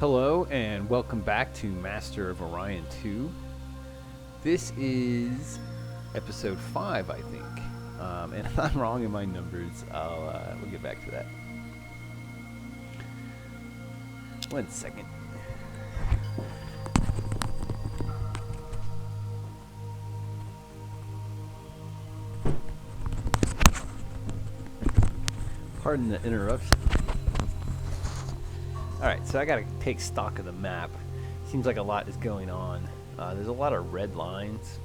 Hello and welcome back to Master of Orion 2. This is episode 5, I think. And if I'm wrong in my numbers, we'll get back to that. 1 second. Pardon the interruption. Alright, so I gotta take stock of the map. Seems like a lot is going on. There's a lot of red lines.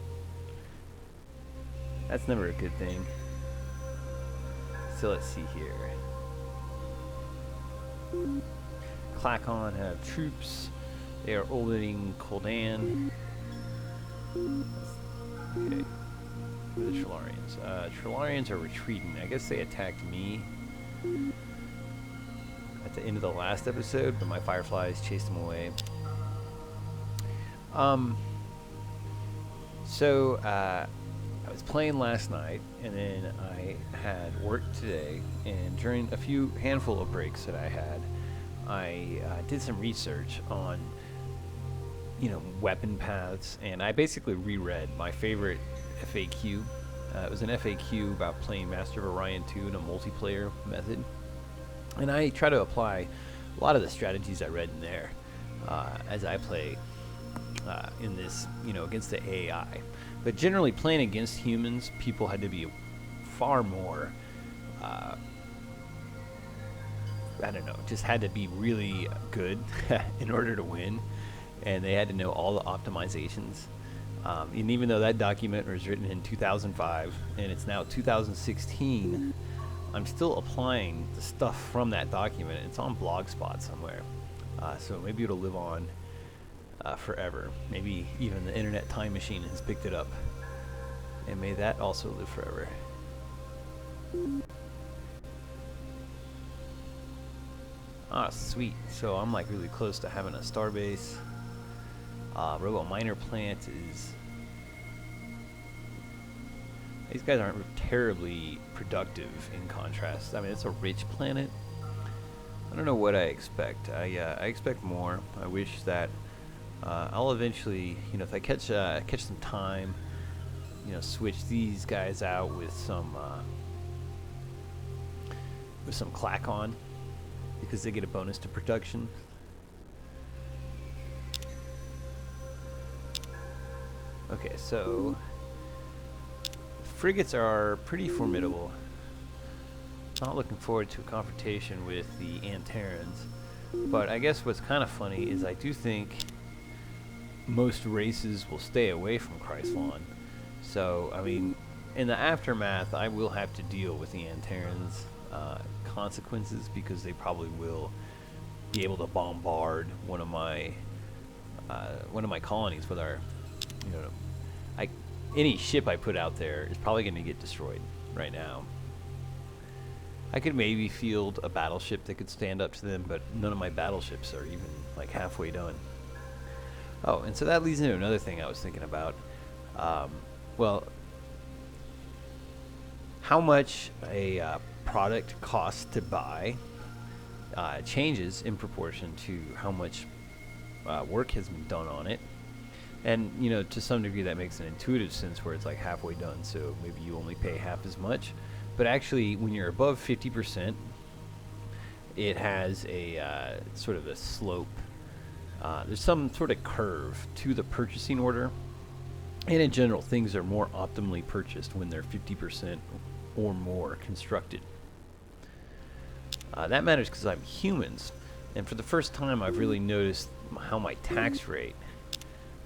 That's never a good thing. So let's see here. Klackons have troops. They are orbiting Koldan. Okay. Who are the Trillarians? Trillarians are retreating. I guess they attacked me at the end of the last episode, but my fireflies chased them away. So I was playing last night, and then I had work today, and during a handful of breaks that I had, I did some research on, weapon paths, and I basically reread my favorite FAQ. It was an FAQ about playing Master of Orion 2 in a multiplayer method. And I try to apply a lot of the strategies I read in there as I play in this, against the AI. But generally, playing against humans, people had to be far more, just had to be really good in order to win. And they had to know all the optimizations. And even though that document was written in 2005 and it's now 2016, I'm still applying the stuff from that document. It's on Blogspot somewhere. So maybe it'll live on forever. Maybe even the Internet Time Machine has picked it up. And may that also live forever. Ah, sweet. So I'm like really close to having a starbase. Robo Miner Plant is... These guys aren't terribly productive in contrast. I mean, it's a rich planet. I don't know what I expect. I expect more. I wish that I'll eventually, if I catch some time, switch these guys out with some Klackon, because they get a bonus to production. Okay, so frigates are pretty formidable. Not looking forward to a confrontation with the Antarans, but I guess what's kind of funny is I do think most races will stay away from Chryslon. So, I mean, in the aftermath, I will have to deal with the Antarans' consequences, because they probably will be able to bombard one of my colonies with our, any ship I put out there is probably going to get destroyed right now. I could maybe field a battleship that could stand up to them, but none of my battleships are even like halfway done. Oh, and so that leads into another thing I was thinking about. Well, how much a product costs to buy changes in proportion to how much work has been done on it. And, to some degree that makes an intuitive sense where it's like halfway done, so maybe you only pay half as much. But actually, when you're above 50%, it has a sort of a slope. There's some sort of curve to the purchasing order. And in general, things are more optimally purchased when they're 50% or more constructed. That matters because I'm humans. And for the first time, I've really noticed how my tax rate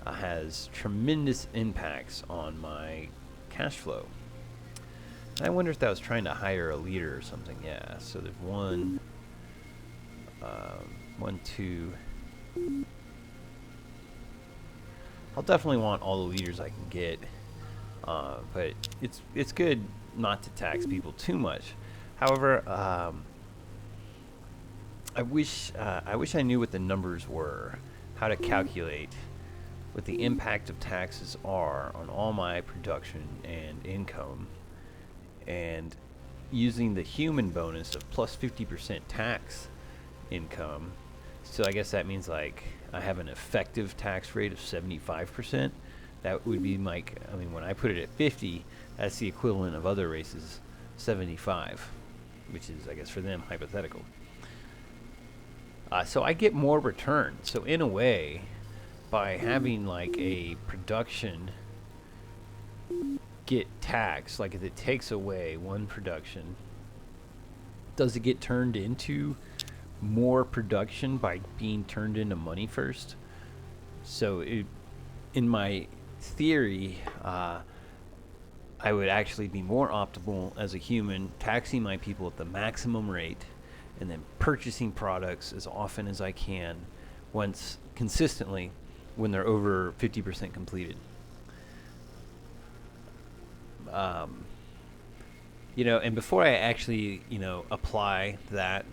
has tremendous impacts on my cash flow. And I wonder if that was trying to hire a leader or something. Yeah, so there's one, two. I'll definitely want all the leaders I can get, but it's good not to tax people too much. However, I wish I knew what the numbers were, how to calculate what the impact of taxes are on all my production and income, and using the human bonus of plus 50% tax income So I guess that means like I have an effective tax rate of 75%. That would be my, I mean, when I put it at 50, that's the equivalent of other races 75, which is, I guess, for them hypothetical. So I get more return. So in a way, by having like a production get taxed, like if it takes away one production, does it get turned into more production by being turned into money first? So in my theory, I would actually be more optimal as a human, taxing my people at the maximum rate and then purchasing products as often as I can, once consistently, when they're over 50% completed. And before I actually, apply that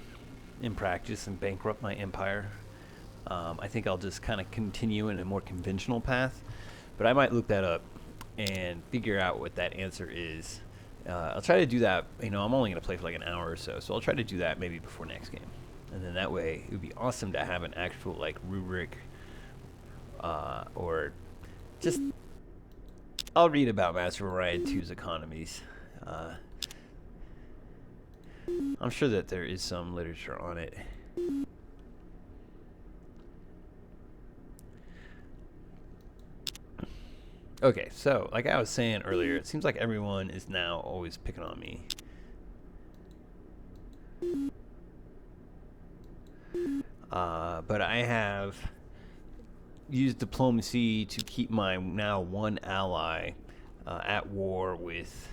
in practice and bankrupt my empire, I think I'll just kind of continue in a more conventional path. But I might look that up and figure out what that answer is. I'll try to do that. I'm only going to play for like an hour or so I'll try to do that maybe before next game. And then that way, it would be awesome to have an actual like rubric, or just, I'll read about Master Orion 2's economies. I'm sure that there is some literature on it. Okay, so like I was saying earlier, it seems like everyone is now always picking on me. But I have used diplomacy to keep my now one ally at war with.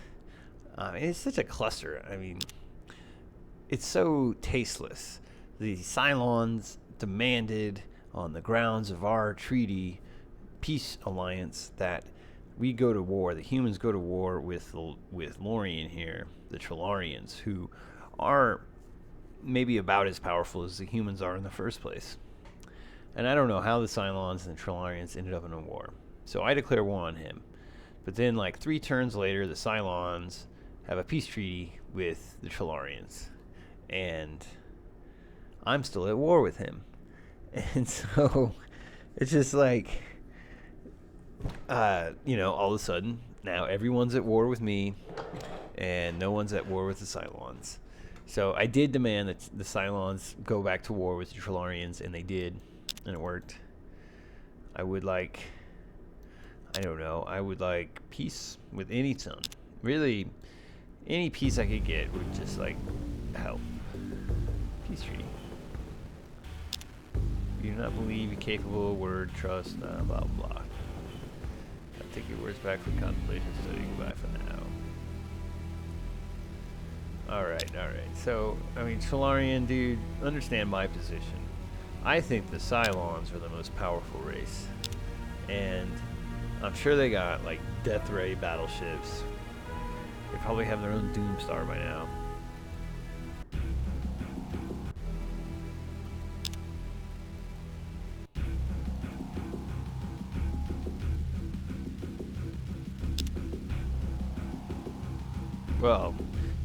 It's such a cluster. I mean, it's so tasteless. The Cylons demanded, on the grounds of our treaty peace alliance, that we go to war. The humans go to war with Lorian here, the Trillarians, who are maybe about as powerful as the humans are in the first place. And I don't know how the Cylons and the Trillarians ended up in a war. So I declare war on him. But then, like 3 turns later, the Cylons have a peace treaty with the Trillarians. And I'm still at war with him. And so it's just like, all of a sudden, now everyone's at war with me, and no one's at war with the Cylons. So I did demand that the Cylons go back to war with the Trillarians, and they did, and it worked. I would like peace with any son. Really, any peace I could get would just like help. Peace treaty. You do not believe you're capable of word, trust, blah, blah, blah. I'll take your words back for contemplation, study. Goodbye for now. Alright. So, Trillarian dude, understand my position. I think the Cylons are the most powerful race. And I'm sure they got, like, death ray battleships. They probably have their own Doomstar by now. Well,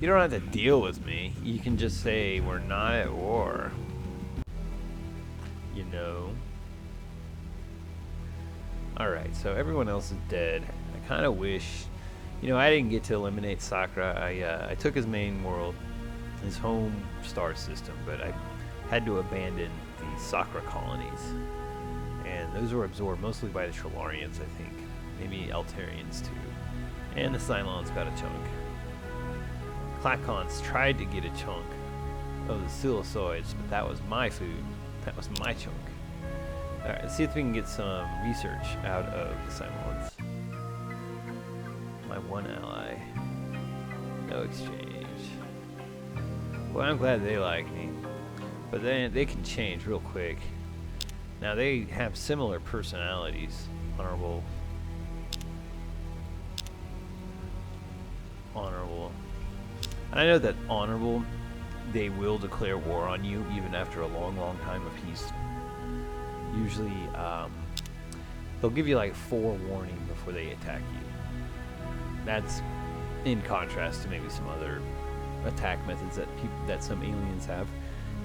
you don't have to deal with me. You can just say we're not at war. Alright, so everyone else is dead. I kind of wish... I didn't get to eliminate Sakra. I took his main world, his home star system, but I had to abandon the Sakra colonies. And those were absorbed mostly by the Trillarians, I think. Maybe Altarians, too. And the Cylons got a chunk. Klackons tried to get a chunk of the Silicioids, but that was my food. That was my chunk. Alright, let's see if we can get some research out of the Cylons. My one ally. No exchange. Well, I'm glad they like me. But then they can change real quick. Now, they have similar personalities. Honorable. And I know that honorable, they will declare war on you even after a long time of peace. Usually, they'll give you like 4 warning before they attack you. That's in contrast to maybe some other attack methods that some aliens have.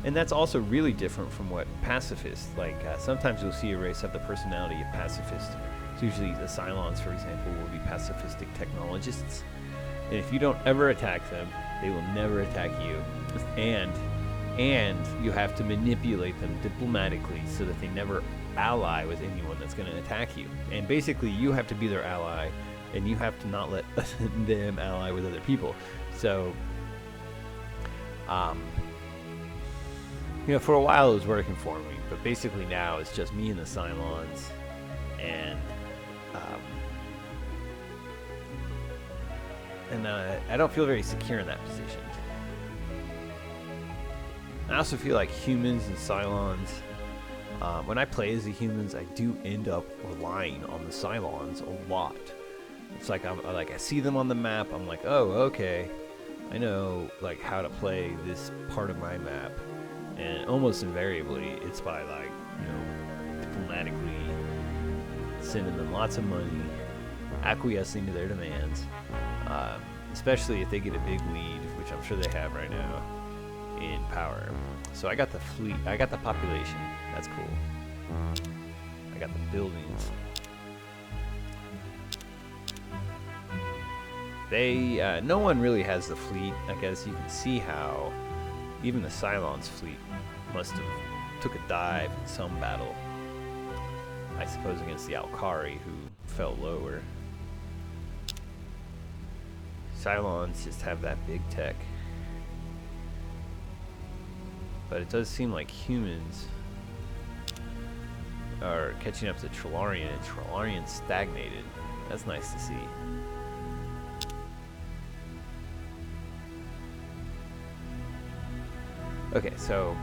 And that's also really different from what pacifists, like sometimes you'll see a race have the personality of pacifist. So usually the Cylons, for example, will be pacifistic technologists. And if you don't ever attack them, they will never attack you. And you have to manipulate them diplomatically so that they never ally with anyone that's going to attack you. And basically you have to be their ally, and you have to not let them ally with other people. So, for a while it was working for me, but basically now it's just me and the Cylons, and I don't feel very secure in that position. I also feel like humans and Cylons, when I play as the humans, I do end up relying on the Cylons a lot. It's like I see them on the map, I'm like, oh, okay, I know like how to play this part of my map, and almost invariably it's by diplomatically sending them lots of money, acquiescing to their demands, especially if they get a big lead, which I'm sure they have right now in power. So I got the fleet, I got the population, that's cool. I got the buildings. No one really has the fleet. I guess you can see how even the Cylons' fleet must have took a dive in some battle. I suppose against the Alkari, who fell lower. Cylons just have that big tech. But it does seem like humans are catching up to Trillarian, and Trillarian stagnated. That's nice to see. Okay, so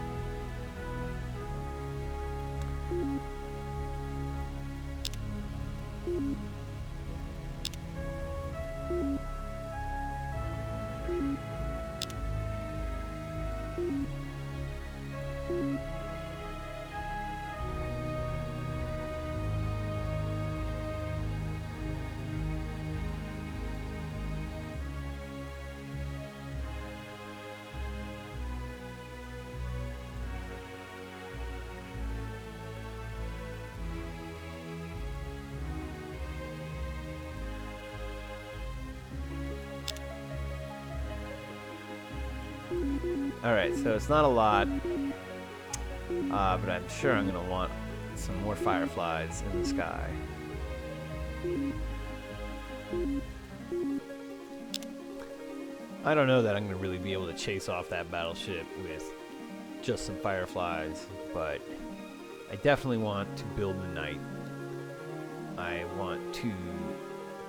alright, so it's not a lot, but I'm sure I'm going to want some more fireflies in the sky. I don't know that I'm going to really be able to chase off that battleship with just some fireflies, but I definitely want to build the night. I want to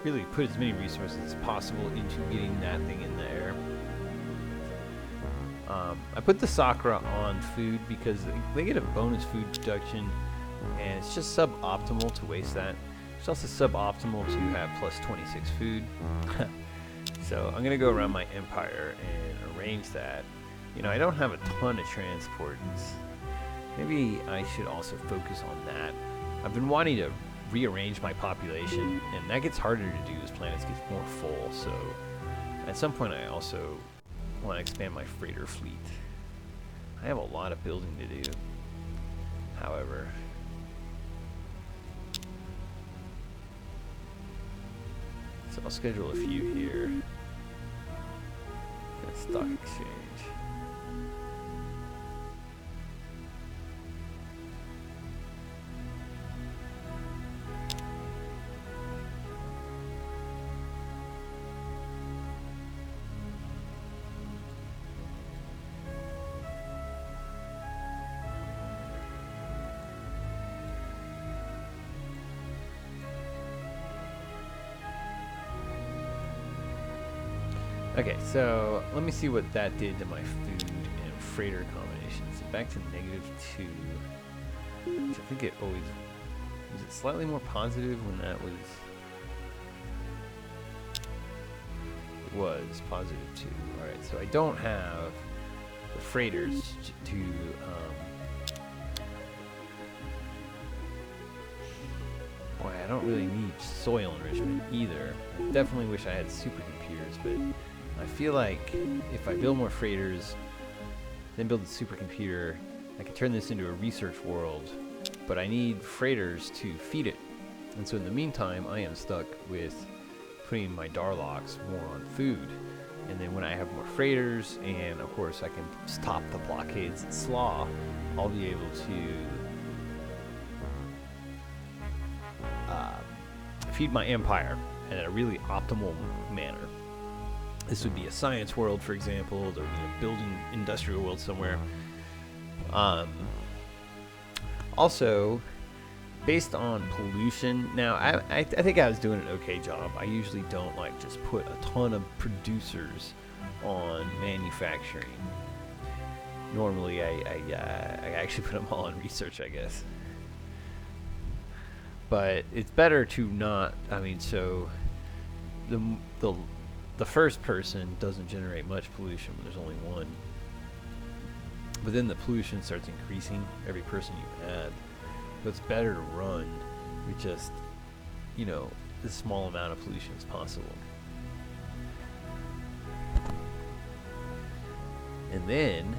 really put as many resources as possible into getting that thing in the air. I put the Sakura on food because they get a bonus food production, and it's just suboptimal to waste that. It's also suboptimal to have plus 26 food. So I'm going to go around my empire and arrange that. I don't have a ton of transports. Maybe I should also focus on that. I've been wanting to rearrange my population, and that gets harder to do as planets get more full. So at some point I also want to expand my freighter fleet. I have a lot of building to do, however. So I'll schedule a few here. Stock exchange. Okay, so let me see what that did to my food and freighter combinations. So back to -2, which I think it always was. It slightly more positive when that was. It was +2. All right, so I don't have the freighters to. Boy, I don't really need soil enrichment either. I definitely wish I had supercomputers, but I feel like if I build more freighters, then build a supercomputer. I can turn this into a research world, but I need freighters to feed it. And so in the meantime, I am stuck with putting my Darlocks more on food. And then when I have more freighters, and of course I can stop the blockades and slaw, I'll be able to feed my empire in a really optimal manner. This would be a science world, for example. There would be a building industrial world somewhere. Also, based on pollution, now I think I was doing an okay job. I usually don't like just put a ton of producers on manufacturing. Normally, I actually put them all on research, I guess. But it's better to not. I mean, so the first person doesn't generate much pollution when there's only one. But then the pollution starts increasing every person you add. But it's better to run with just, you know, the small amount of pollution as possible. And then,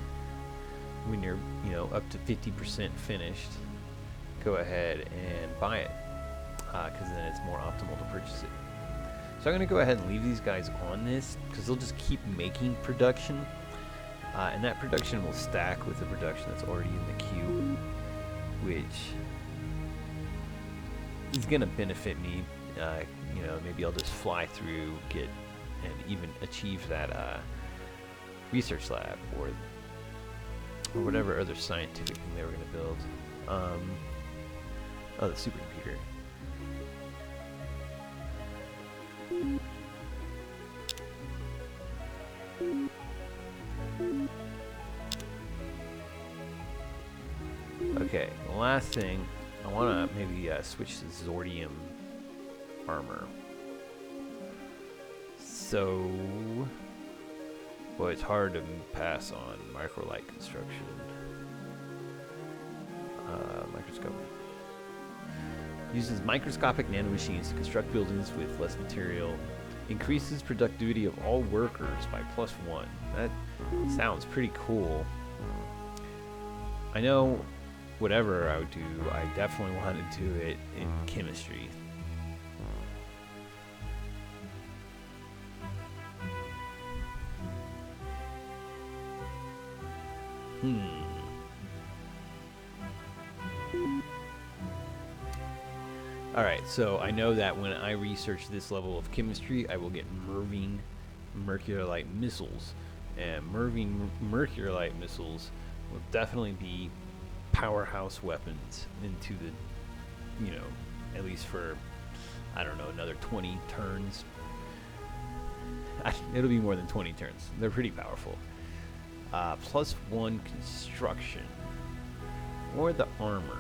when you're, you know, up to 50% finished, go ahead and buy it, because then it's more optimal to purchase it. So I'm going to go ahead and leave these guys on this, because they'll just keep making production, and that production will stack with the production that's already in the queue, which is going to benefit me. You know, maybe I'll just fly through, get, and even achieve that research lab, or whatever other scientific thing they were going to build. Oh, the supercomputer. Okay, the last thing, I want to maybe switch to Zordium armor. So, boy, it's hard to pass on microlight construction. Microscope. Uses microscopic nanomachines to construct buildings with less material. Increases productivity of all workers by +1. That sounds pretty cool. I know whatever I would do, I definitely want to do it in chemistry. Alright, so I know that when I research this level of chemistry, I will get Mervine Mercurolite missiles. And Mervine Mercurolite missiles will definitely be powerhouse weapons into the, you know, at least for, I don't know, another 20 turns. It'll be more than 20 turns. They're pretty powerful. +1 construction. Or the armor.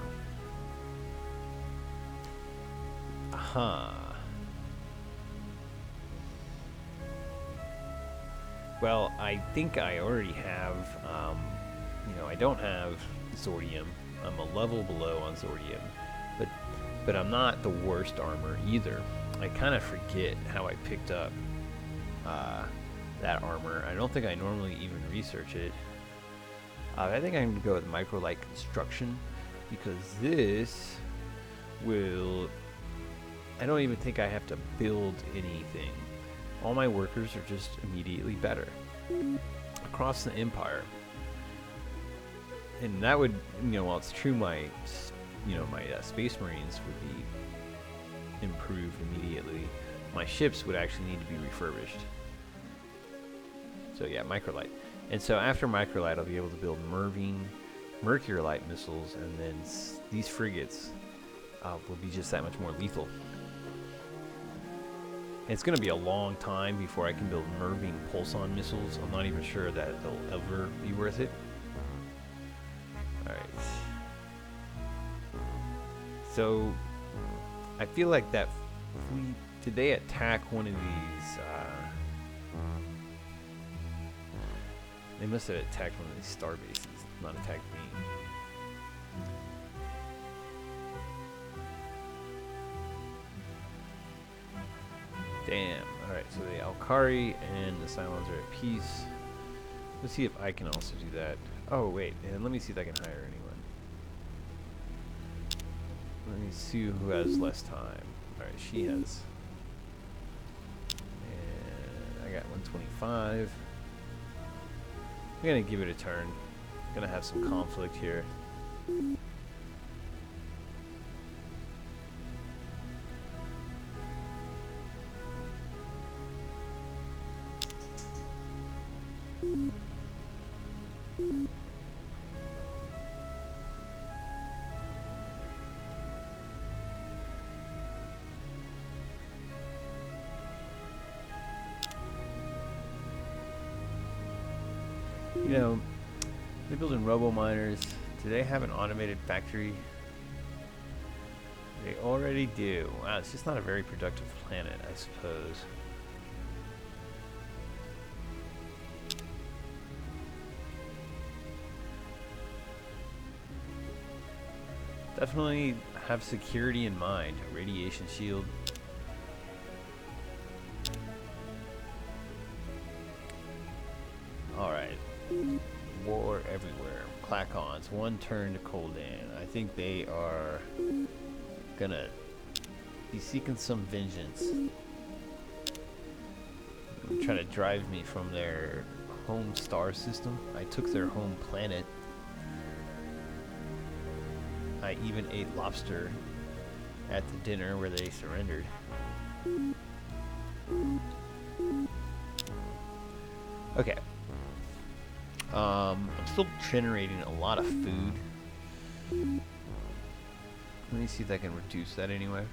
Well, I think I already have, you know, I don't have Zordium. I'm a level below on Zordium, but I'm not the worst armor either. I kind of forget how I picked up that armor. I don't think I normally even research it. I think I'm going to go with microlight construction, because this will, I don't even think I have to build anything. All my workers are just immediately better across the empire. And that would, you know, while it's true, my Space Marines would be improved immediately. My ships would actually need to be refurbished. So yeah, microlight. And so after microlight, I'll be able to build Mervine Mercurolite missiles, and then these frigates will be just that much more lethal. It's going to be a long time before I can build Mervine Pulsar missiles. I'm not even sure that they'll ever be worth it. Alright. So, I feel like that fleet, did they attack one of these, they must have attacked one of these star bases, not attacked me. Damn. Alright, so the Alkari and the Cylons are at peace. Let's see if I can also do that. Oh wait, and let me see if I can hire anyone. Let me see who has less time. Alright, she has. And I got 125. I'm gonna give it a turn. Gonna have some conflict here. You know, they're building robo-miners. Do they have an automated factory? They already do. Wow, it's just not a very productive planet, I suppose. Definitely have security in mind. A radiation shield. Alright. War everywhere. Klackons, one turn to Koldan. I think they are gonna be seeking some vengeance. Trying to drive me from their home star system. I took their home planet. I even ate lobster at the dinner where they surrendered. Okay. I'm still generating a lot of food. Let me see if I can reduce that anyway.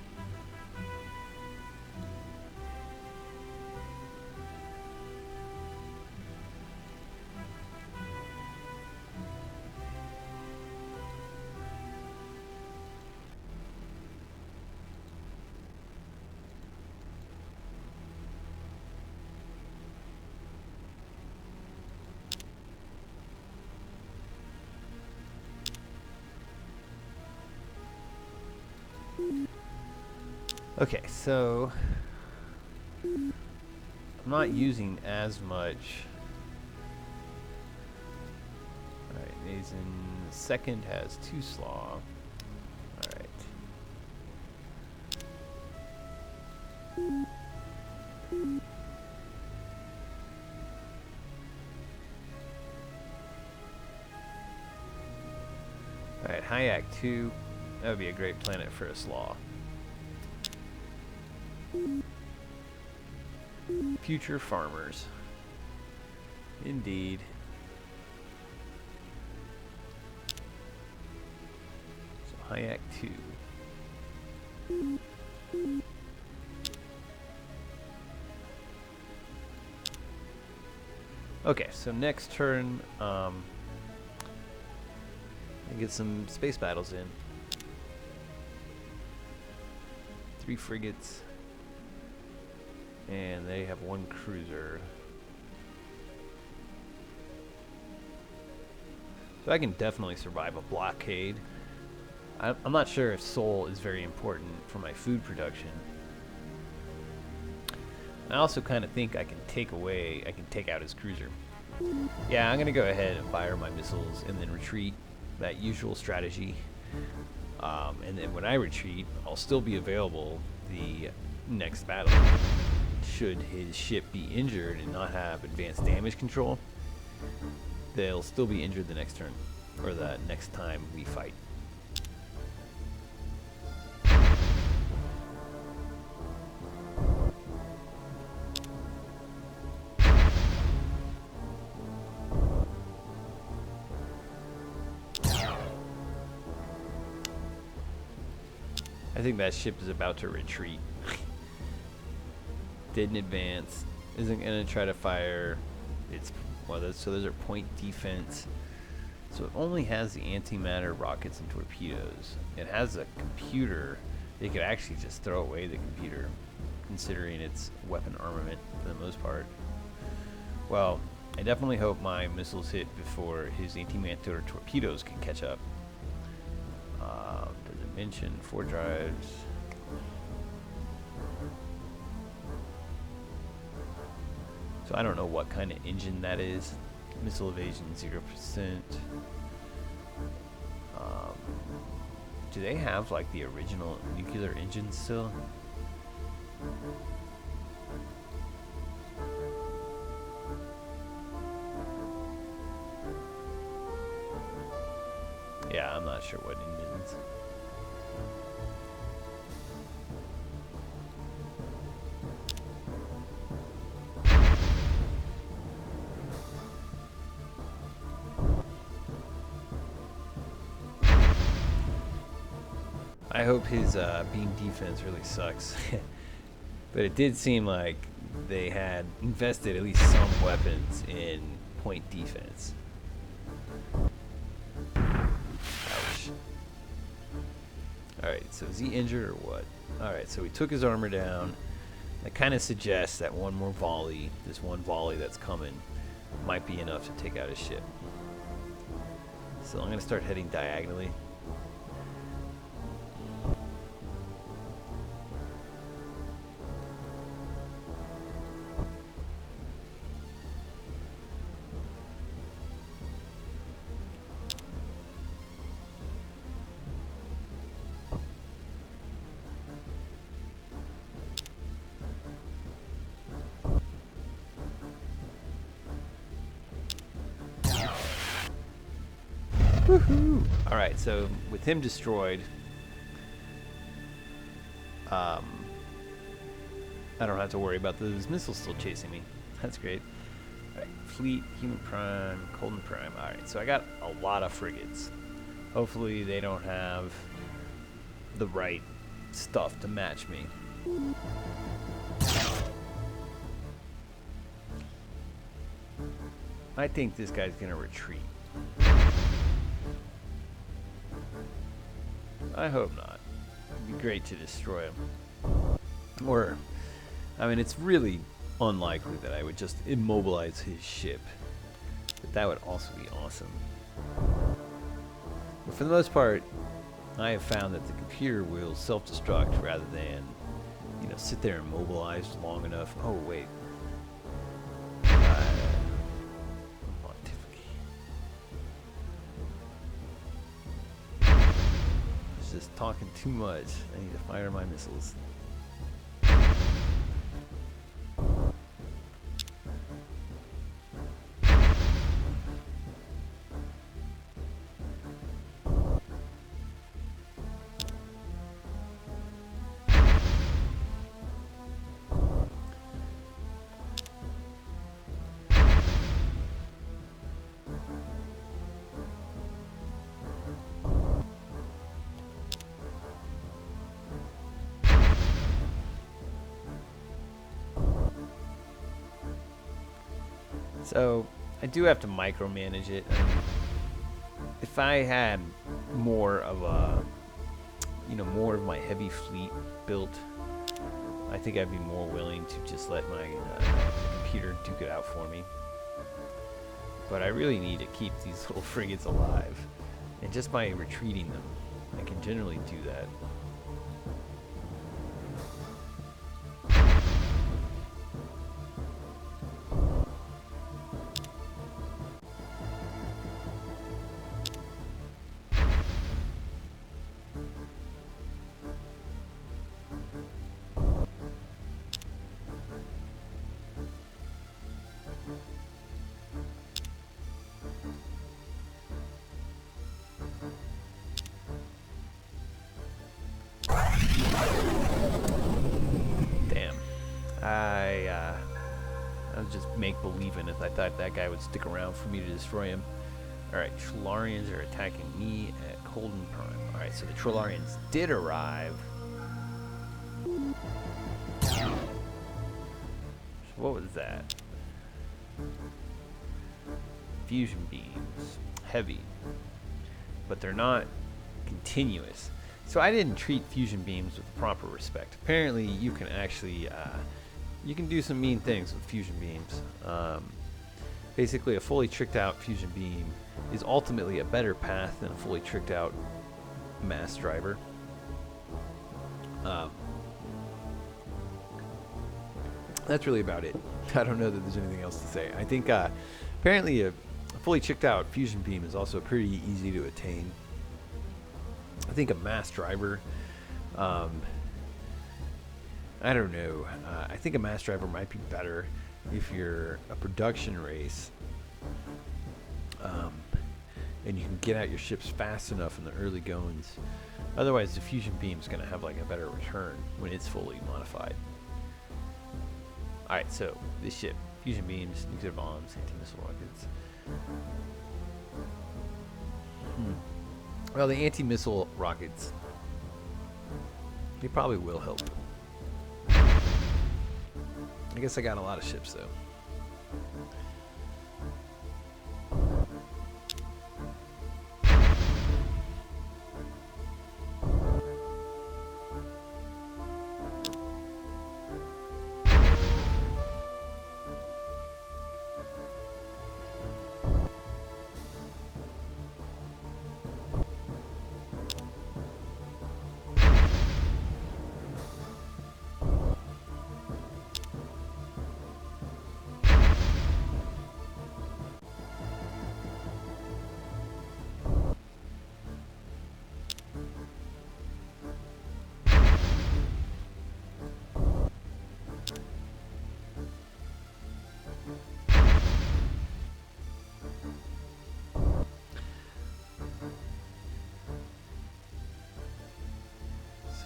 Okay, so I'm not using as much. Alright, Nazen second has 2 slaw. Alright. Alright, Hayak 2. That would be a great planet for a slaw. Future farmers. Indeed. So Hayak 2. Okay, so next turn, I get some space battles in. 3 frigates. And they have 1 cruiser. So I can definitely survive a blockade. I'm not sure if Sol is very important for my food production. I also kind of think I can take out his cruiser. Yeah, I'm going to go ahead and fire my missiles and then retreat. That usual strategy. And then when I retreat, I'll still be available the next battle. Should his ship be injured and not have advanced damage control, they'll still be injured the next turn, or the next time we fight. I think that ship is about to retreat. Didn't advance. Isn't gonna try to fire. It's so those are point defense. So it only has the antimatter rockets and torpedoes. It has a computer. They could actually just throw away the computer, considering its weapon armament for the most part. Well, I definitely hope my missiles hit before his antimatter torpedoes can catch up. Does it mention 4 drives? So I don't know what kind of engine that is. Missile evasion 0%. Do they have like the original nuclear engines still? Yeah, I'm not sure what engines. I hope his beam defense really sucks. But it did seem like they had invested at least some weapons in point defense. Ouch. Alright, so is he injured or what? Alright, so we took his armor down. That kind of suggests that one more volley, this one volley that's coming, might be enough to take out his ship. So I'm going to start heading diagonally. Woohoo! Alright, so with him destroyed, I don't have to worry about those missiles still chasing me. That's great. Alright, Fleet, Human Prime, Colden Prime. Alright, so I got a lot of frigates. Hopefully they don't have the right stuff to match me. I think this guy's gonna retreat. I hope not. It'd be great to destroy him. Or, I mean, it's really unlikely that I would just immobilize his ship. But that would also be awesome. But for the most part, I have found that the computer will self-destruct rather than, you know, sit there immobilized long enough. Oh, wait. Just talking too much. I need to fire my missiles. So I do have to micromanage it. If I had more of a, you know, more of my heavy fleet built, I think I'd be more willing to just let my computer duke it out for me. But I really need to keep these little frigates alive, and just by retreating them, I can generally do that. I was just make-believing if I thought that guy would stick around for me to destroy him. Alright, Trollarians are attacking me at Colden Prime. Alright, so the Trollarians did arrive. So what was that? Fusion beams. Heavy. But they're not continuous. So I didn't treat fusion beams with the proper respect. Apparently you can actually you can do some mean things with fusion beams. Basically a fully tricked out fusion beam is ultimately a better path than a fully tricked out mass driver. That's really about it. I don't know that there's anything else to say. I think apparently fully checked out fusion beam is also pretty easy to attain. I think a mass driver, I don't know. I think a mass driver might be better if you're a production race, and you can get out your ships fast enough in the early goings. Otherwise, the fusion beam is going to have like a better return when it's fully modified. All right, so this ship, fusion beams, nuclear bombs, anti-missile rockets. Well, the anti-missile rockets, they probably will help. I guess I got a lot of ships though.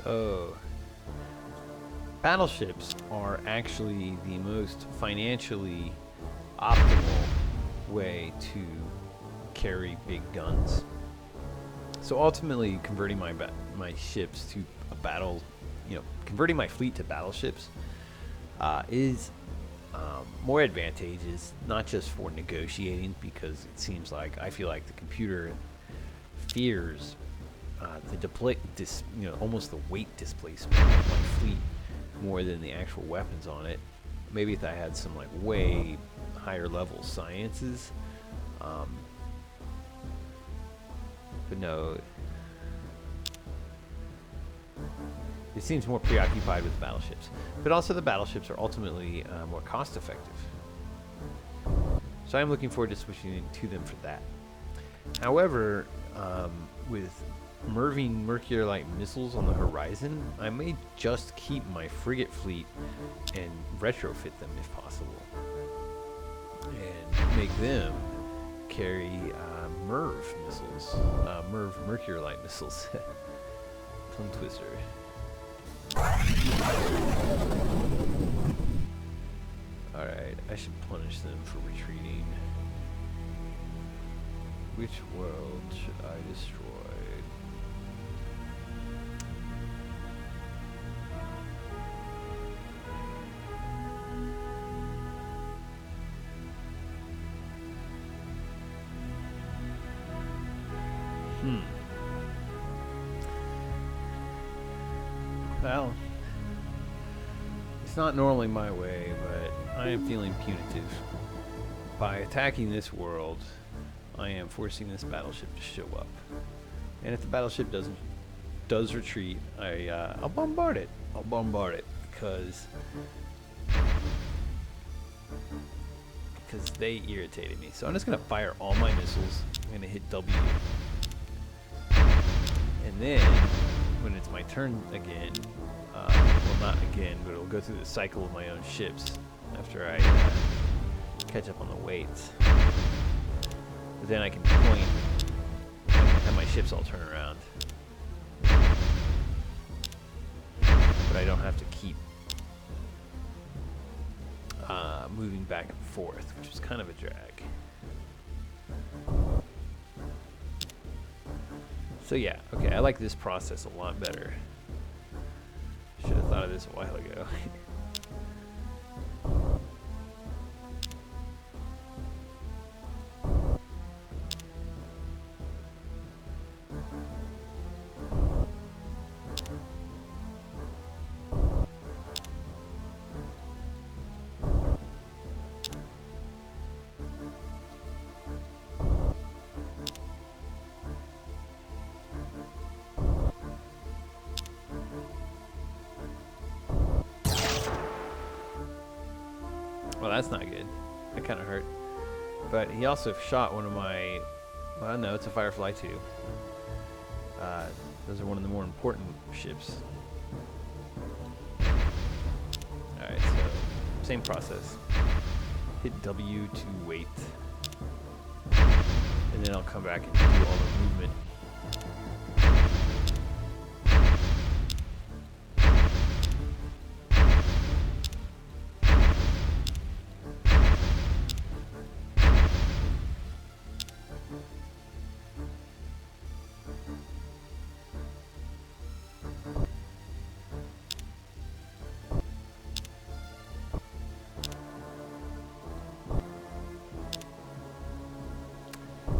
So, battleships are actually the most financially optimal way to carry big guns. So ultimately, converting my ships to a battle, converting my fleet to battleships is more advantageous, not just for negotiating, because it seems like I feel like the computer fears almost the weight displacement of my fleet more than the actual weapons on it. Maybe if I had some like way higher level sciences, but no, it seems more preoccupied with battleships. But also the battleships are ultimately more cost effective. So I'm looking forward to switching to them for that. However, with Mercury-light missiles on the horizon, I may just keep my frigate fleet and retrofit them if possible, and make them carry MERV missiles, MERV Mercury-light missiles. Tongue twister. Alright, I should punish them for retreating. Which world should I destroy? Well, it's not normally my way, but I am feeling punitive. By attacking this world, I am forcing this battleship to show up. And if the battleship does retreat, I'll bombard it. I'll bombard it because they irritated me. So I'm just gonna fire all my missiles. I'm gonna hit W, and then when it's my turn again, well, not again, but it'll go through the cycle of my own ships after I catch up on the weights. But then I can point, I can have my ships all turn around. But I don't have to keep moving back and forth, which is kind of a drag. So yeah, okay, I like this process a lot better. Should have thought of this a while ago. Well, that's not good. That kind of hurt. But he also shot one of my... Well, no, it's a Firefly too. Those are one of the more important ships. Alright, so same process. Hit W to wait. And then I'll come back and do all the movement.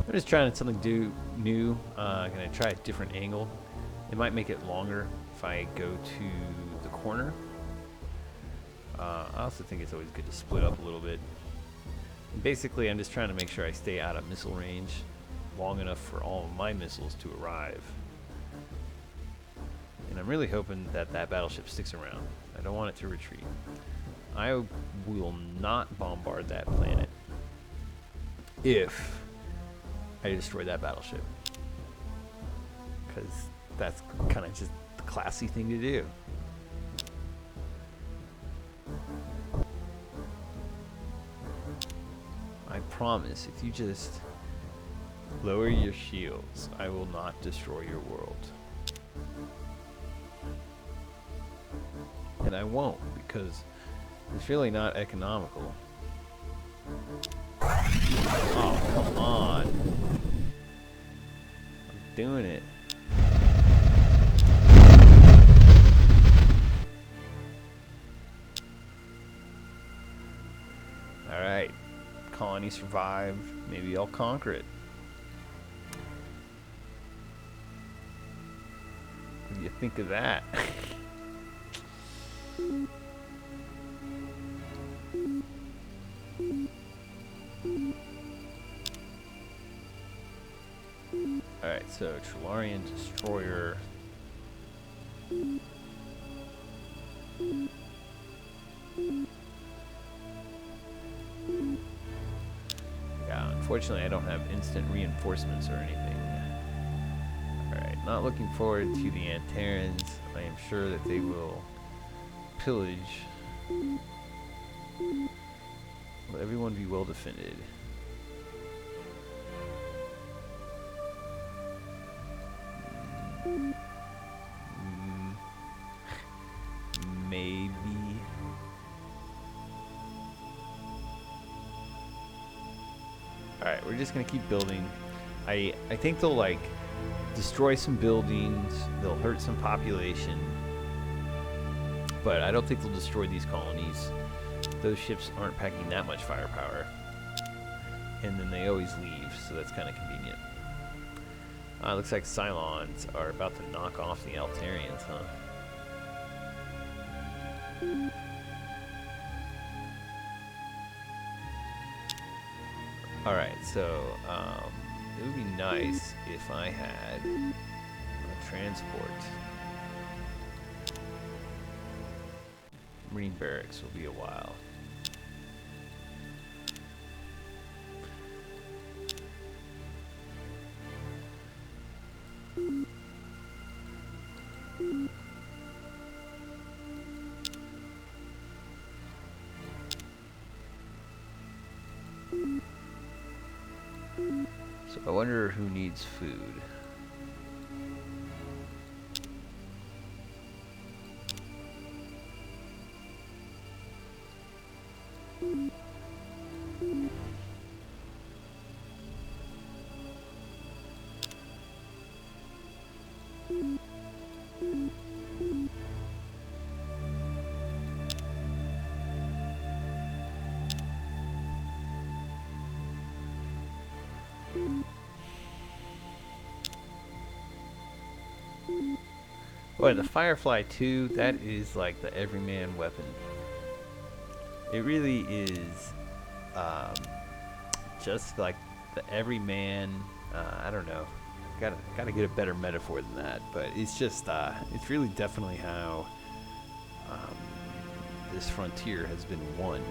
I'm just trying something new. Gonna try a different angle. It might make it longer if I go to the corner. I also think it's always good to split up a little bit. And basically, I'm just trying to make sure I stay out of missile range long enough for all of my missiles to arrive. And I'm really hoping that that battleship sticks around. I don't want it to retreat. I will not bombard that planet if I destroy that battleship, because that's kind of just the classy thing to do. I promise, if you just lower your shields, I will not destroy your world. And I won't, because it's really not economical. Oh, come on. I'm doing it. Alright. Colony survived. Maybe I'll conquer it. What do you think of that? Alright, so Orion destroyer. Yeah, unfortunately I don't have instant reinforcements or anything. Alright, not looking forward to the Antarans. I am sure that they will pillage. Will everyone be well defended? Maybe. Alright, we're just gonna keep building. I think they'll like destroy some buildings, they'll hurt some population, but I don't think they'll destroy these colonies. Those ships aren't packing that much firepower, and then they always leave, so that's kind of convenient. Looks like Cylons are about to knock off the Altarians, huh? Alright, so it would be nice if I had a transport. Marine barracks will be a while. So I wonder who needs food. Boy, the Firefly 2, that is like the everyman weapon. It really is just like the everyman, I don't know, gotta get a better metaphor than that, but it's just, it's really definitely how this frontier has been won.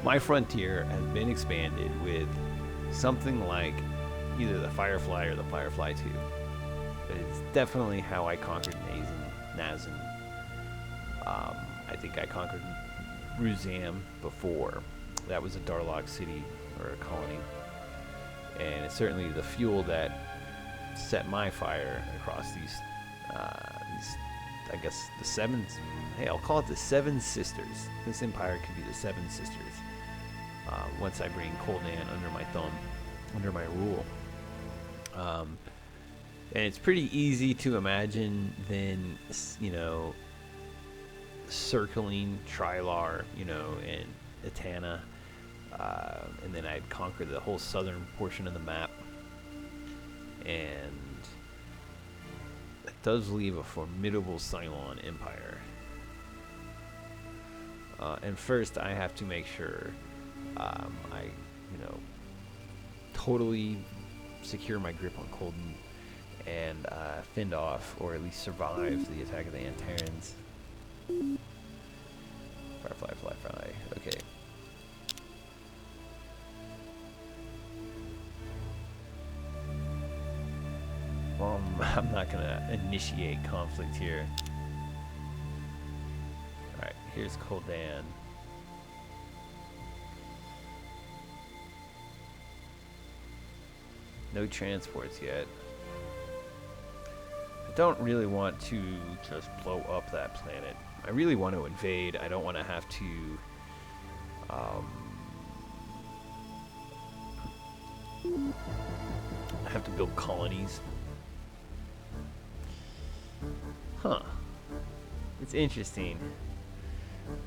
My frontier has been expanded with something like either the Firefly or the Firefly 2. But it's definitely how I conquered Nazin. I think I conquered Ruzam before. That was a Darlock city, or a colony. And it's certainly the fuel that set my fire across these I guess, the seven... Hey, I'll call it the Seven Sisters. This empire could be the Seven Sisters. Once I bring Koldan under my thumb, under my rule. And it's pretty easy to imagine then, you know, circling Trilar, you know, and Etana, and then I'd conquer the whole southern portion of the map. And that does leave a formidable Cylon empire. And first, I have to make sure I, you know, totally secure my grip on Koldan and fend off, or at least survive, the attack of the Antarans. Firefly. Okay. I'm not gonna initiate conflict here. Alright, here's Koldan. No transports yet. I don't really want to just blow up that planet. I really want to invade. I don't want to have to build colonies. Huh. It's interesting.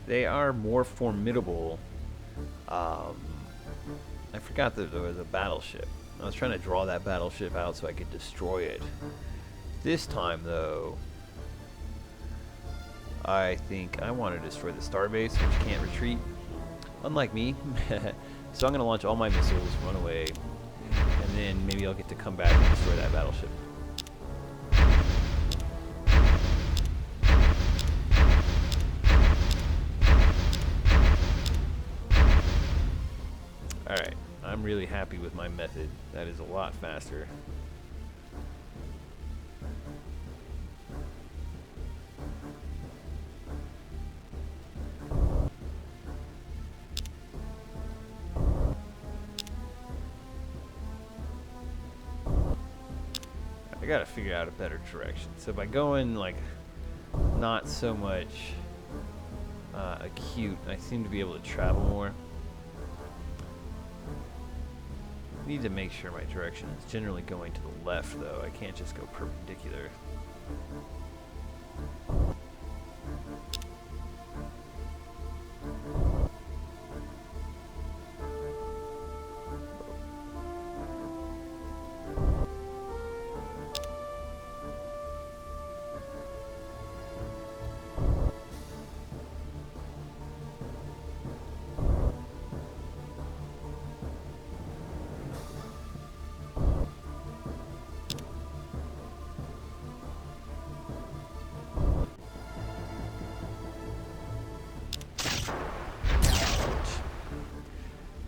They are more formidable. I forgot that there was a battleship. I was trying to draw that battleship out so I could destroy it. This time, though, I think I want to destroy the starbase, which can't retreat, unlike me. So I'm going to launch all my missiles, run away, and then maybe I'll get to come back and destroy that battleship. Alright, I'm really happy with my method. That is a lot faster. I gotta figure out a better direction. So by going like not so much acute, I seem to be able to travel more. Need to make sure my direction is generally going to the left, though. I can't just go perpendicular.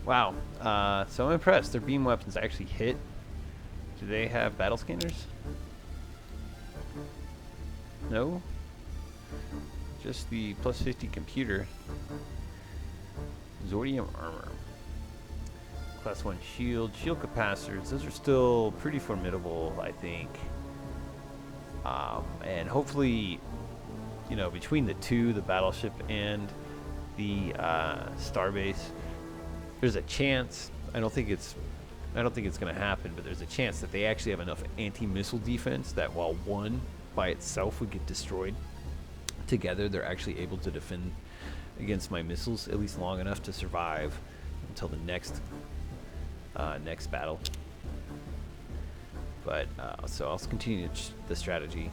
Wow, so I'm impressed. Their beam weapons actually hit. Do they have battle scanners? No? Just the plus 50 computer. Zordium armor. Class 1 shield. Shield capacitors. Those are still pretty formidable, I think. And hopefully, you know, between the two, the battleship and the starbase, there's a chance. I don't think it's going to happen, but there's a chance that they actually have enough anti-missile defense that while one by itself would get destroyed, together they're actually able to defend against my missiles at least long enough to survive until the next battle. But so I'll continue the strategy.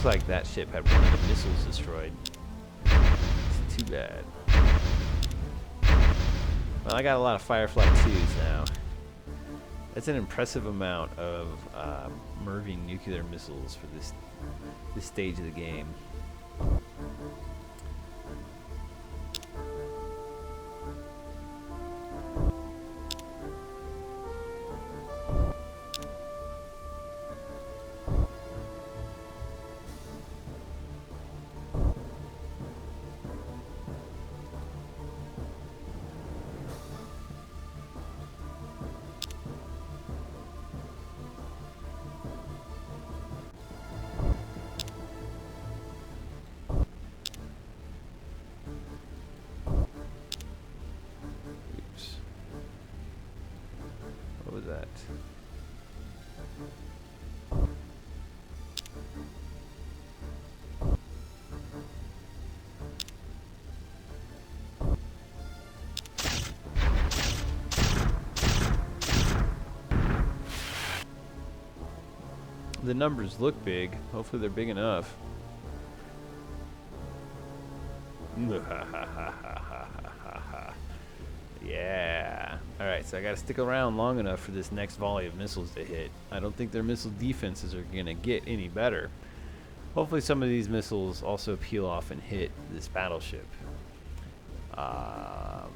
Like that ship had one of the missiles destroyed. It's too bad. Well, I got a lot of Firefly 2s now. That's an impressive amount of MIRVing nuclear missiles for this stage of the game. What was that? The numbers look big. Hopefully they're big enough. Yeah. Alright, so I gotta stick around long enough for this next volley of missiles to hit. I don't think their missile defenses are gonna get any better. Hopefully some of these missiles also peel off and hit this battleship. I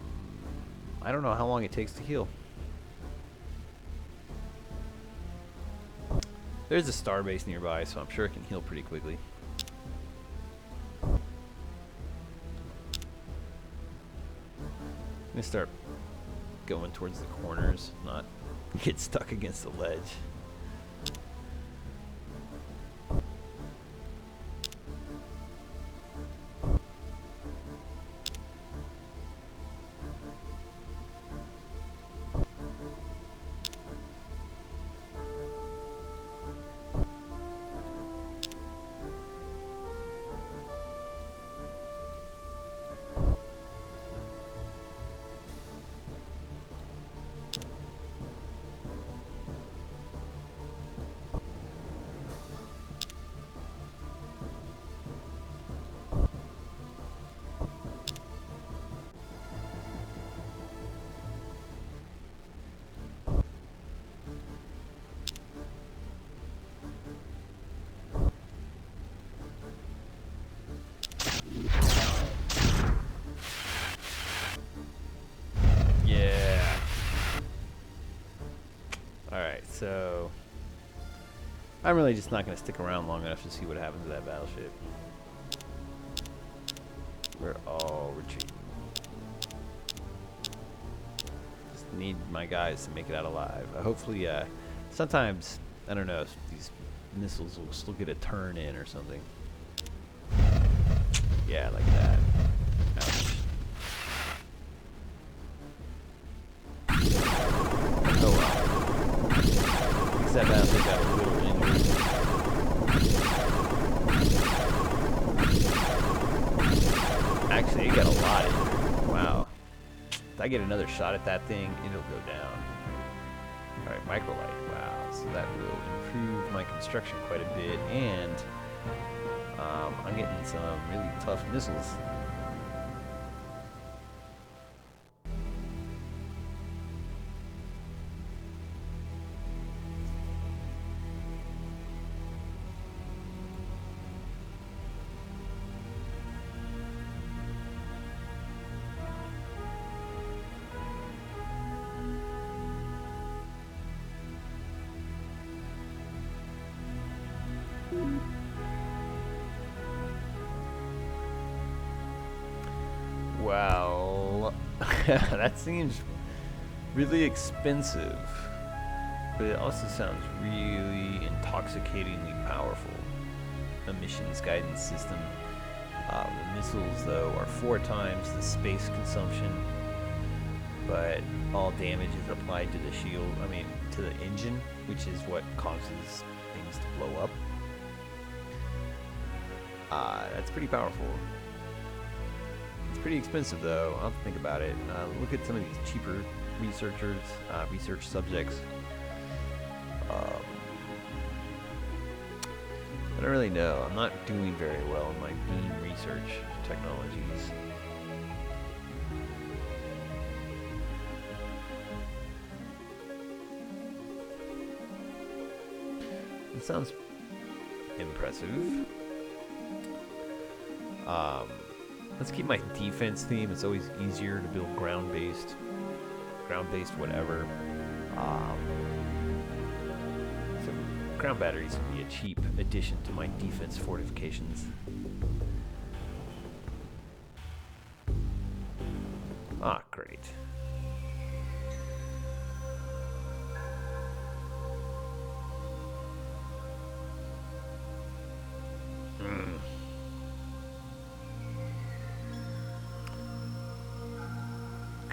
don't know how long it takes to heal. There's a starbase nearby, so I'm sure it can heal pretty quickly. I'm gonna start going towards the corners, not get stuck against the ledge. So I'm really just not going to stick around long enough to see what happens to that battleship. We're all retreating. Just need my guys to make it out alive. Hopefully, sometimes, I don't know, these missiles will still get a turn in or something. Yeah, like that. Ouch. That battleship got a little injured. Actually, it got a lot injured. Wow. If I get another shot at that thing, it'll go down. Alright, microlight. Wow. So that will improve my construction quite a bit, and I'm getting some really tough missiles. Well, that seems really expensive, but it also sounds really intoxicatingly powerful. Emissions guidance system. The missiles, though, are 4 times the space consumption, but all damage is applied to the shield, to the engine, which is what causes things to blow up. That's pretty powerful. It's pretty expensive, though. I'll have to think about it. Look at some of these cheaper research subjects. I don't really know. I'm not doing very well in my beam research technologies. It sounds impressive. Let's keep my defense theme. It's always easier to build ground-based whatever. So ground batteries would be a cheap addition to my defense fortifications. Ah, great.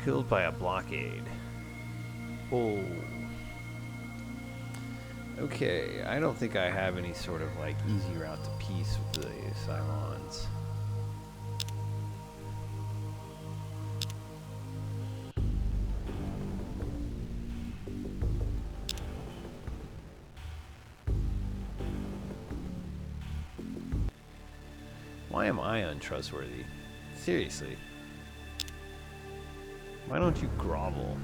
Killed by a blockade. Oh. Okay, I don't think I have any sort of like easy route to peace with the Cylons. Why am I untrustworthy? Seriously. Why don't you grovel?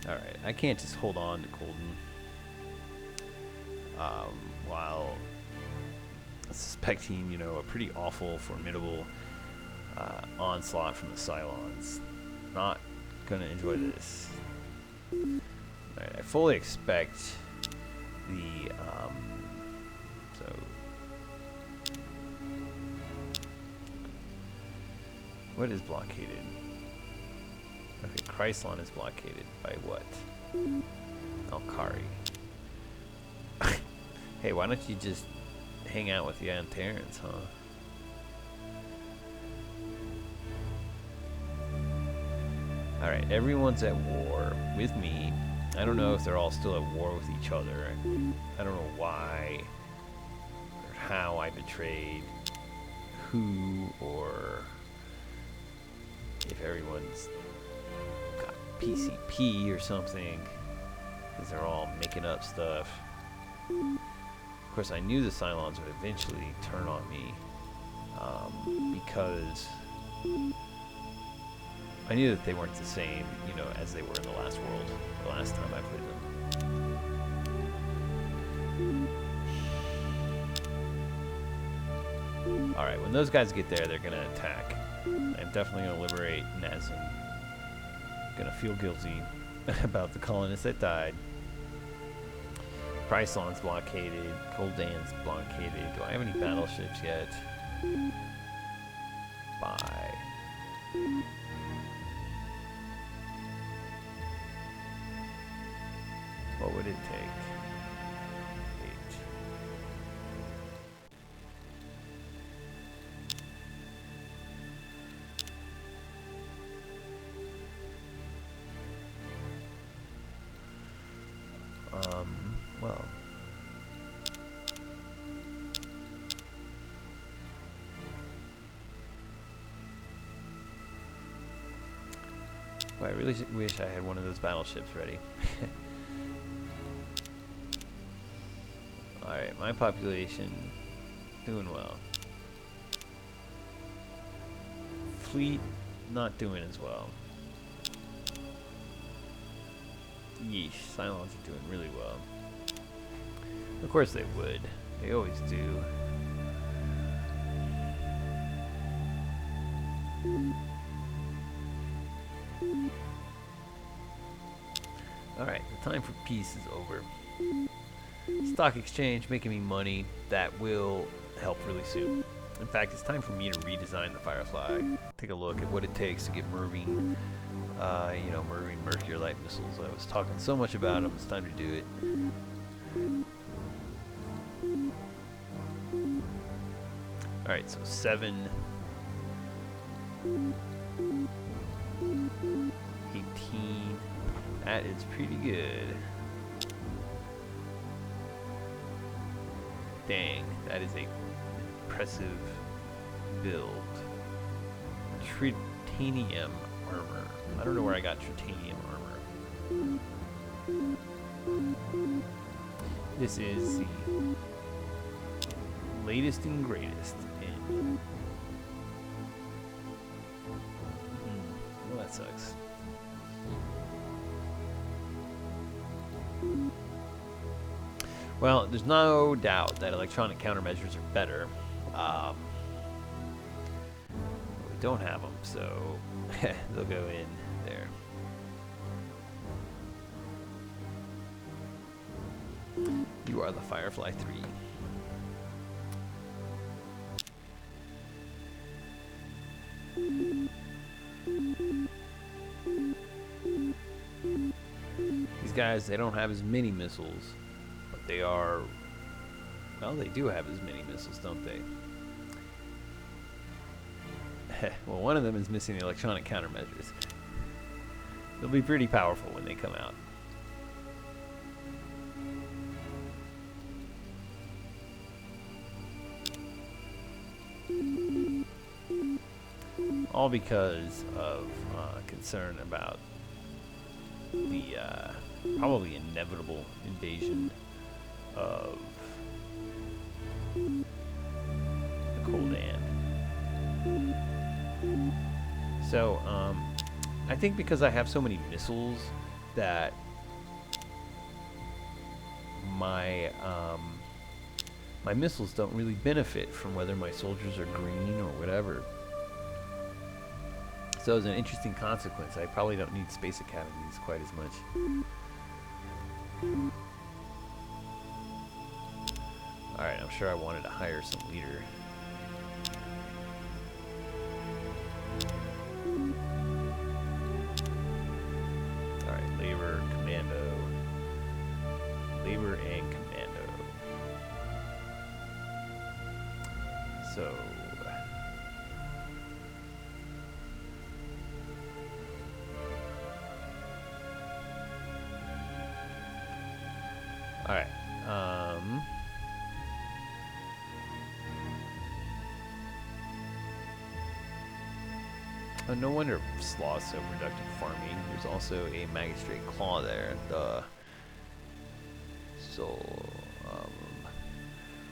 Alright, I can't just hold on to Colden while suspecting, you know, a pretty awful, formidable onslaught from the Cylons. Not gonna enjoy this. Alright, I fully expect the, so... What is blockaded? Okay, Chryslon is blockaded by what? Alkari. Hey, why don't you just hang out with the Anterans, huh? Alright, everyone's at war with me. I don't know if they're all still at war with each other. I don't know why or how I betrayed who, or if everyone's got PCP or something, because they're all making up stuff. Of course, I knew the Cylons would eventually turn on me, because I knew that they weren't the same, you know, as they were in the last world, the last time I played them. Alright, when those guys get there, they're gonna attack. I'm definitely gonna liberate Nazim. Gonna feel guilty about the colonists that died. Chryslon's blockaded. Coldan's blockaded. Do I have any battleships yet? Bye. What would it take? 8. Well. Boy, I really wish I had one of those battleships ready. Alright, my population doing well. Fleet not doing as well. Yeesh, Cylons are doing really well. Of course they would. They always do. Alright, the time for peace is over. Stock exchange making me money that will help really soon. In fact, it's time for me to redesign the Firefly. Take a look at what it takes to get Mervine, Mervine Mercury Light missiles. I was talking so much about them, it's time to do it. Alright, so 7, 18. That is pretty good. Dang, that is a impressive build. Tritanium armor. I don't know where I got tritanium armor. This is the latest and greatest in... Well, that that sucks. Well, there's no doubt that electronic countermeasures are better. We don't have them, so they'll go in there. You are the Firefly 3. These guys, they don't have as many missiles, but they are, well, they do have as many missiles, don't they? Well, one of them is missing the electronic countermeasures. They'll be pretty powerful when they come out. All because of concern about the probably inevitable invasion of the Koldan. So, I think because I have so many missiles that my my missiles don't really benefit from whether my soldiers are green or whatever. So as an interesting consequence, I probably don't need space academies quite as much. Alright, I'm sure I wanted to hire some leader. Alright, labor, commando. Labor and commando. So... Alright, oh, no wonder Slaw's so productive farming. There's also a magistrate claw there. So,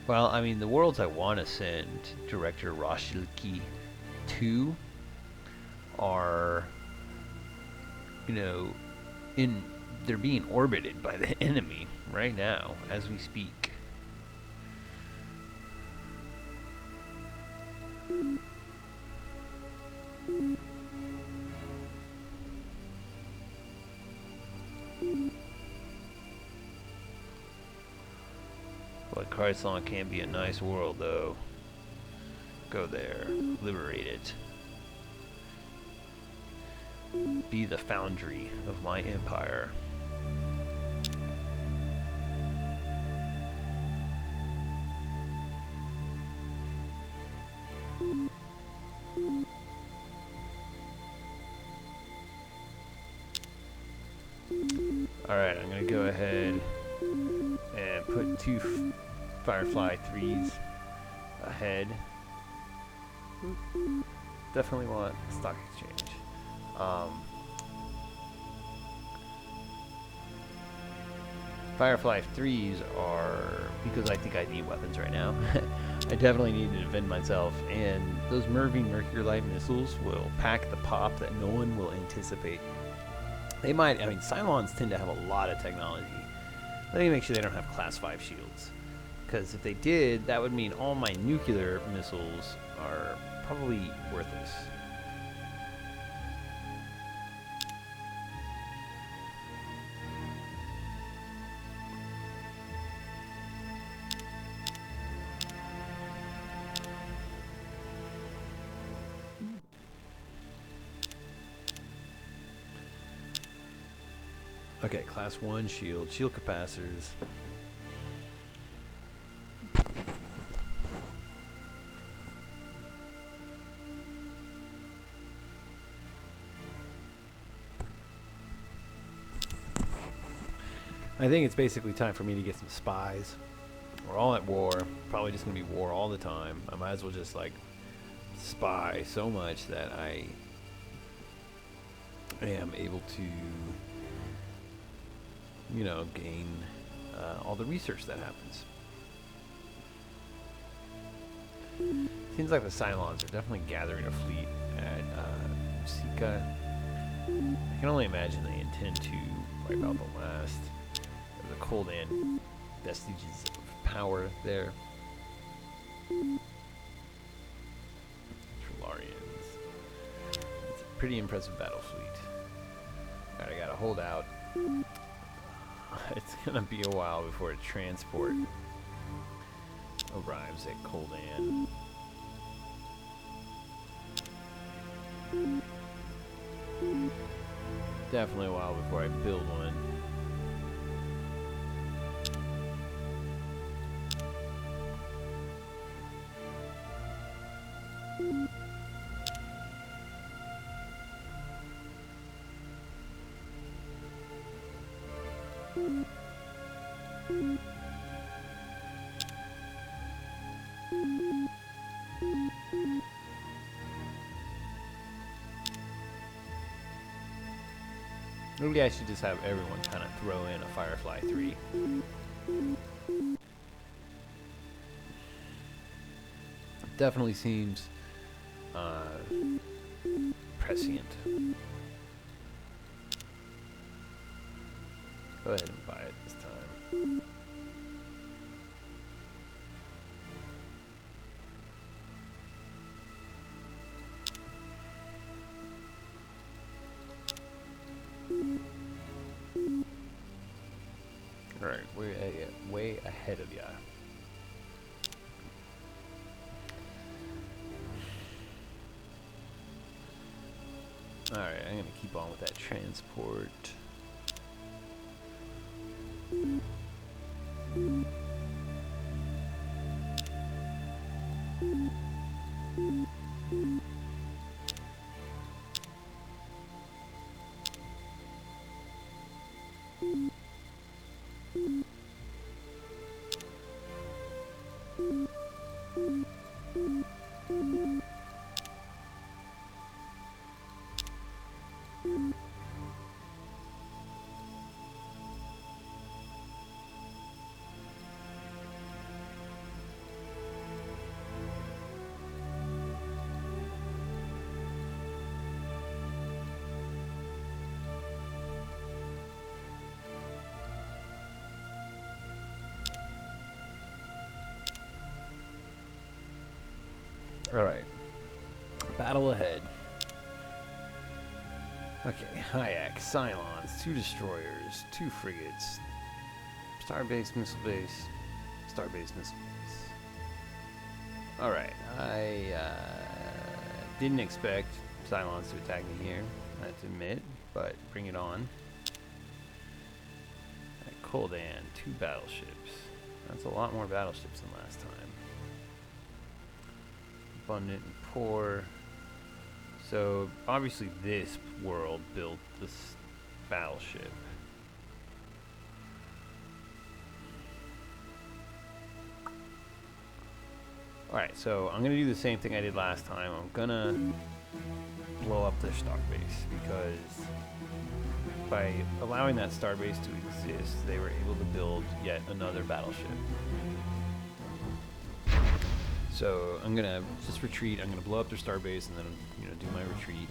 well, I mean, the worlds I want to send Director Roshilki to are, you know, they're being orbited by the enemy right now as we speak. But Klackons can be a nice world, though. Go there, liberate it. Be the foundry of my empire. Alright, I'm going to go ahead and put 2 Firefly 3s ahead. Definitely want stock exchange. Firefly 3s are because I think I need weapons right now. I definitely need to defend myself, and those Mervine Mercury Light missiles will pack the pop that no one will anticipate. They might, I mean, Cylons tend to have a lot of technology. Let me make sure they don't have class 5 shields. Because if they did, that would mean all my nuclear missiles are probably worthless. Okay, class 1 shield capacitors. I think it's basically time for me to get some spies. We're all at war, probably just gonna be war all the time. I might as well just like spy so much that I am able to, you know, gain all the research that happens. Seems like the Cylons are definitely gathering a fleet at Sika. I can only imagine they intend to wipe out the last of the Koldan vestiges of power there. Trillarians. It's a pretty impressive battle fleet. Alright, I gotta hold out. It's gonna be a while before a transport arrives at Koldan. Definitely a while before I build one. Maybe I should just have everyone kind of throw in a Firefly 3. Definitely seems prescient. Go ahead and buy it this time. Alright, we're way ahead of ya. Alright, I'm gonna keep on with that transport. Alright. Battle ahead. Okay, Hayek, Cylons, 2 destroyers, 2 frigates, Starbase, Missile Base, Starbase, Missile Base. Alright, I didn't expect Cylons to attack me here, I have to admit, but bring it on. At Koldan, 2 battleships. That's a lot more battleships than last time. Abundant and poor. So obviously this world built this battleship. Alright, so I'm gonna do the same thing I did last time. I'm gonna blow up their star base because by allowing that star base to exist, they were able to build yet another battleship. So I'm gonna just retreat. I'm gonna blow up their starbase and then do my retreat.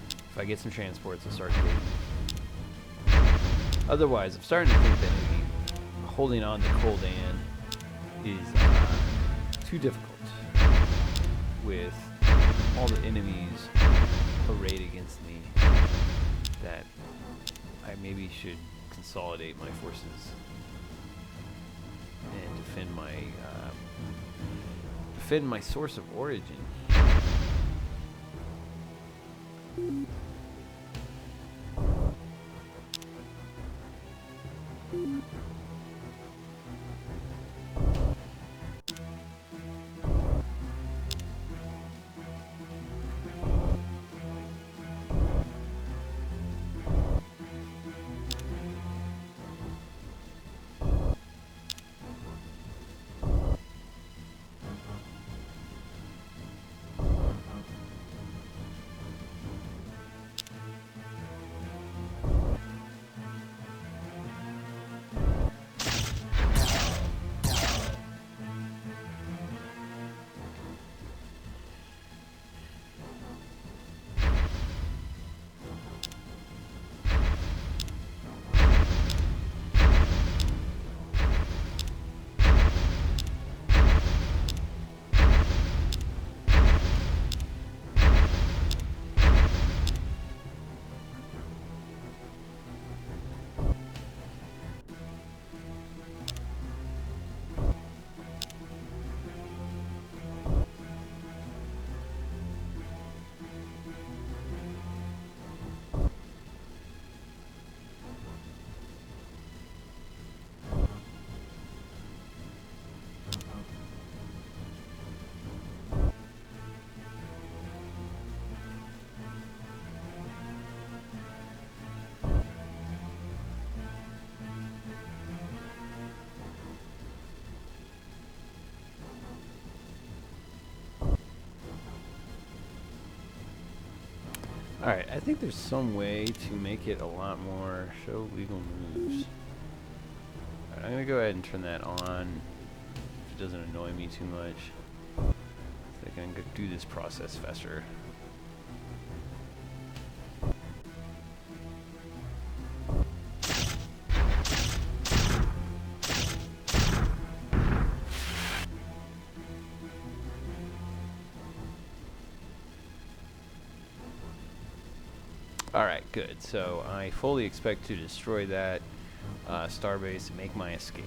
If I get some transports, I'll start getting. Otherwise, I'm starting to think that maybe holding on to Koldan is too difficult with all the enemies arrayed against me. That I maybe should consolidate my forces and defend my source of origin. Alright, I think there's some way to make it a lot more show legal moves. Alright, I'm gonna go ahead and turn that on if it doesn't annoy me too much. So I can go do this process faster. Alright, good. So I fully expect to destroy that starbase and make my escape.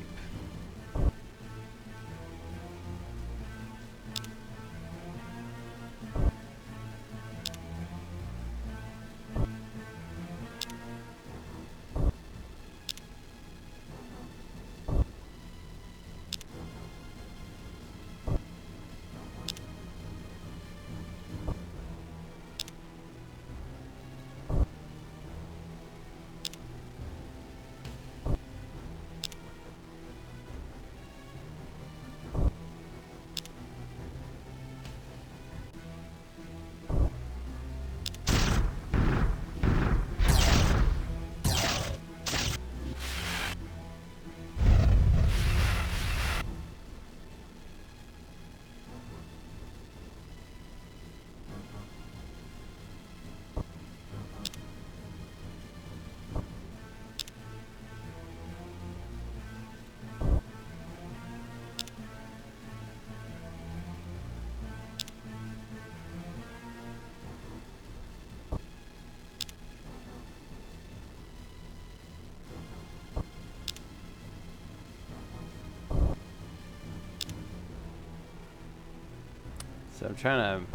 So I'm trying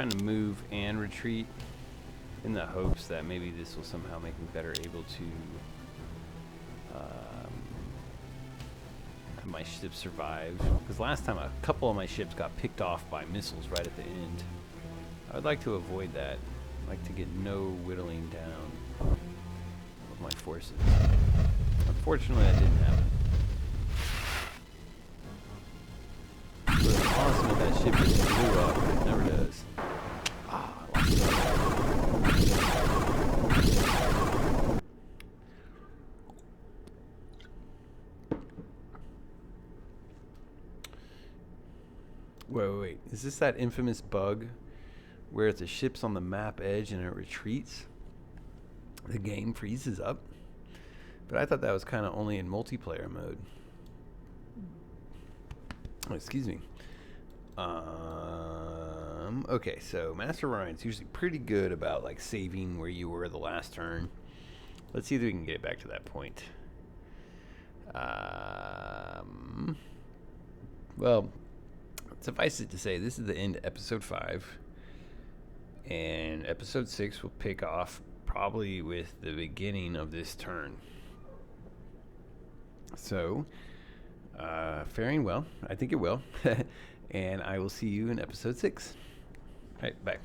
to move and retreat in the hopes that maybe this will somehow make me better able to have my ship survive. Because last time a couple of my ships got picked off by missiles right at the end. I would like to avoid that. I'd like to get no whittling down of my forces. Unfortunately, that didn't happen. It was awesome if that ship just blew up, but it never does. Ah, I lost it. Wait. Is this that infamous bug where if the ship's on the map edge and it retreats, the game freezes up? But I thought that was kind of only in multiplayer mode. Oh, excuse me. Okay, so Master Orion's usually pretty good about like saving where you were the last turn. Let's see if we can get back to that point. Well, suffice it to say, this is the end of episode 5. And episode 6 will pick off probably with the beginning of this turn. So, faring well. I think it will. And I will see you in episode 6. All right, bye.